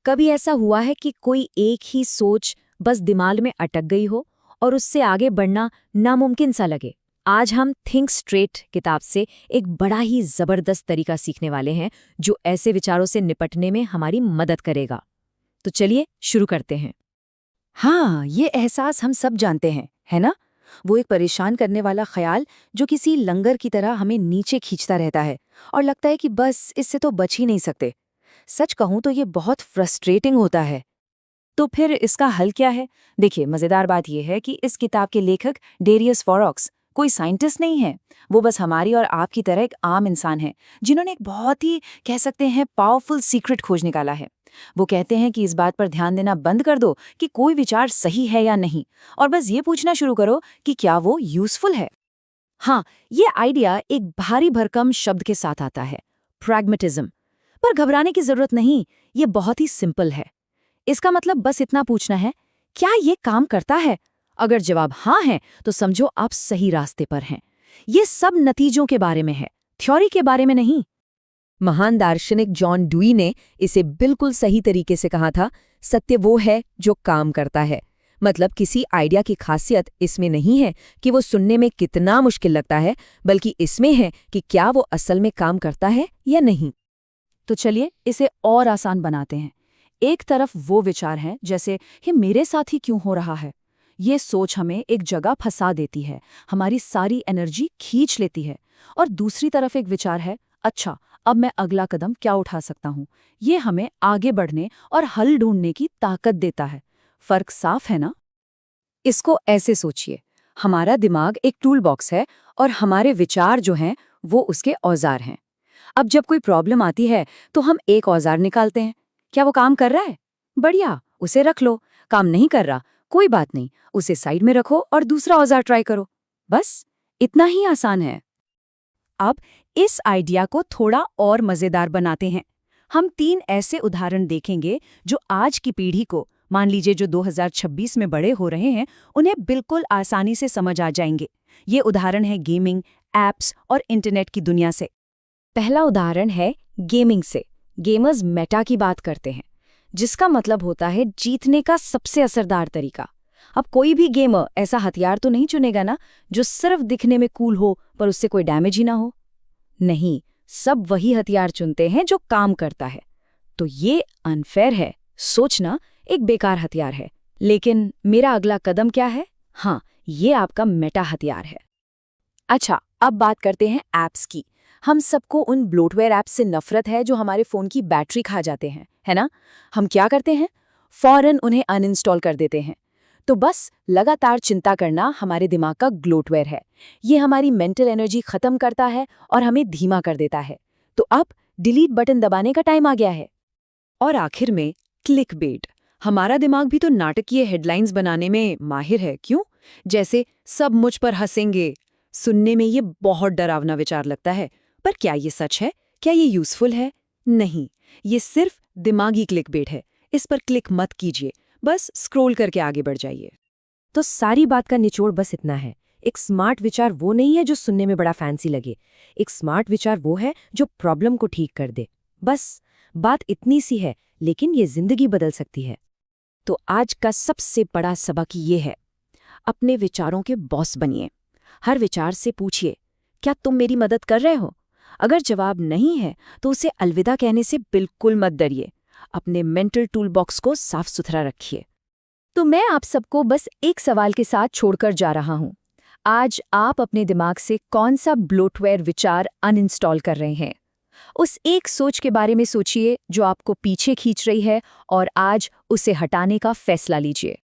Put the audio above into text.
कभी ऐसा हुआ है कि कोई एक ही सोच बस दिमाग में अटक गई हो और उससे आगे बढ़ना नामुमकिन सा लगे? आज हम थिंक स्ट्रेट किताब से एक बड़ा ही जबरदस्त तरीका सीखने वाले हैं जो ऐसे विचारों से निपटने में हमारी मदद करेगा। तो चलिए शुरू करते हैं। हाँ, ये एहसास हम सब जानते हैं, है ना? वो एक परेशान करने वाला ख्याल जो किसी लंगर की तरह हमें नीचे खींचता रहता है और लगता है कि बस इससे तो बच ही नहीं सकते। सच कहूं तो ये बहुत फ्रस्ट्रेटिंग होता है। तो फिर इसका हल क्या है? देखिए, मजेदार बात यह है कि इस किताब के लेखक डेरियस फॉरॉक्स कोई साइंटिस्ट नहीं है। वो बस हमारी और आपकी तरह एक आम इंसान है जिन्होंने एक बहुत ही, कह सकते हैं, पावरफुल सीक्रेट खोज निकाला है। वो कहते हैं कि इस बात पर ध्यान देना बंद कर दो कि कोई विचार सही है या नहीं, और बस ये पूछना शुरू करो कि क्या वो यूजफुल है। हाँ, ये आइडिया एक भारी भरकम शब्द के साथ आता है, प्रैग्मेटिज्म। पर घबराने की जरूरत नहीं, ये बहुत ही सिंपल है। इसका मतलब बस इतना पूछना है, क्या ये काम करता है? अगर जवाब हाँ है तो समझो आप सही रास्ते पर हैं। ये सब नतीजों के बारे में है, थ्योरी के बारे में नहीं। महान दार्शनिक जॉन डुई ने इसे बिल्कुल सही तरीके से कहा था, सत्य वो है जो काम करता है। मतलब किसी आइडिया की खासियत इसमें नहीं है कि वो सुनने में कितना मुश्किल लगता है, बल्कि इसमें है कि क्या वो असल में काम करता है या नहीं। तो चलिए इसे और आसान बनाते हैं। एक तरफ वो विचार हैं जैसे ये मेरे साथ ही क्यों हो रहा है। ये सोच हमें एक जगह फंसा देती है, हमारी सारी एनर्जी खींच लेती है। और दूसरी तरफ एक विचार है, अच्छा अब मैं अगला कदम क्या उठा सकता हूँ। ये हमें आगे बढ़ने और हल ढूंढने की ताकत देता है। फर्क साफ है ना? इसको ऐसे सोचिए, हमारा दिमाग एक टूल बॉक्स है और हमारे विचार जो हैं वो उसके औजार हैं। अब जब कोई प्रॉब्लम आती है तो हम एक औजार निकालते हैं। क्या वो काम कर रहा है? बढ़िया, उसे रख लो। काम नहीं कर रहा? कोई बात नहीं, उसे साइड में रखो और दूसरा औजार ट्राई करो। बस इतना ही आसान है। अब इस आइडिया को थोड़ा और मजेदार बनाते हैं। हम 3 ऐसे उदाहरण देखेंगे जो आज की पीढ़ी को, मान लीजिए जो 2026 में बड़े हो रहे हैं, उन्हें बिल्कुल आसानी से समझ आ जाएंगे। ये उदाहरण है गेमिंग, एप्स और इंटरनेट की दुनिया से। पहला उदाहरण है गेमिंग से। गेमर्स मेटा की बात करते हैं, जिसका मतलब होता है जीतने का सबसे असरदार तरीका। अब कोई भी गेमर ऐसा हथियार तो नहीं चुनेगा ना जो सिर्फ दिखने में कूल हो पर उससे कोई डैमेज ही ना हो। नहीं, सब वही हथियार चुनते हैं जो काम करता है। तो ये अनफेयर है, सोचना एक बेकार हथियार है। लेकिन मेरा अगला कदम क्या है? हाँ, ये आपका मेटा हथियार है। अच्छा, अब बात करते हैं ऐप्स की। हम सबको उन ब्लोटवेयर ऐप्स से नफरत है जो हमारे फ़ोन की बैटरी खा जाते हैं, है ना? हम क्या करते हैं? फौरन उन्हें अनइंस्टॉल कर देते हैं। तो बस लगातार चिंता करना हमारे दिमाग का ग्लोटवेयर है। ये हमारी मेंटल एनर्जी खत्म करता है और हमें धीमा कर देता है। तो अब डिलीट बटन दबाने का टाइम आ गया है। और आखिर में क्लिकबेट। हमारा दिमाग भी तो नाटकीय हेडलाइंस बनाने में माहिर है, क्यों? जैसे सब मुझ पर हंसेंगे। सुनने में ये बहुत डरावना विचार लगता है, पर क्या ये सच है? क्या ये यूजफुल है? नहीं, ये सिर्फ दिमागी क्लिकबेट है। इस पर क्लिक मत कीजिए, बस स्क्रॉल करके आगे बढ़ जाइए। तो सारी बात का निचोड़ बस इतना है, एक स्मार्ट विचार वो नहीं है जो सुनने में बड़ा फैंसी लगे। एक स्मार्ट विचार वो है जो प्रॉब्लम को ठीक कर दे। बस बात इतनी सी है, लेकिन ये जिंदगी बदल सकती है। तो आज का सबसे बड़ा सबक ये है, अपने विचारों के बॉस बनिए। हर विचार से पूछिए, क्या तुम मेरी मदद कर रहे हो? अगर जवाब नहीं है तो उसे अलविदा कहने से बिल्कुल मत डरिए। अपने मेंटल टूल बॉक्स को साफ सुथरा रखिए। तो मैं आप सबको बस एक सवाल के साथ छोड़कर जा रहा हूं। आज आप अपने दिमाग से कौन सा ब्लोटवेयर विचार अनइंस्टॉल कर रहे हैं? उस एक सोच के बारे में सोचिए जो आपको पीछे खींच रही है और आज उसे हटाने का फैसला लीजिए।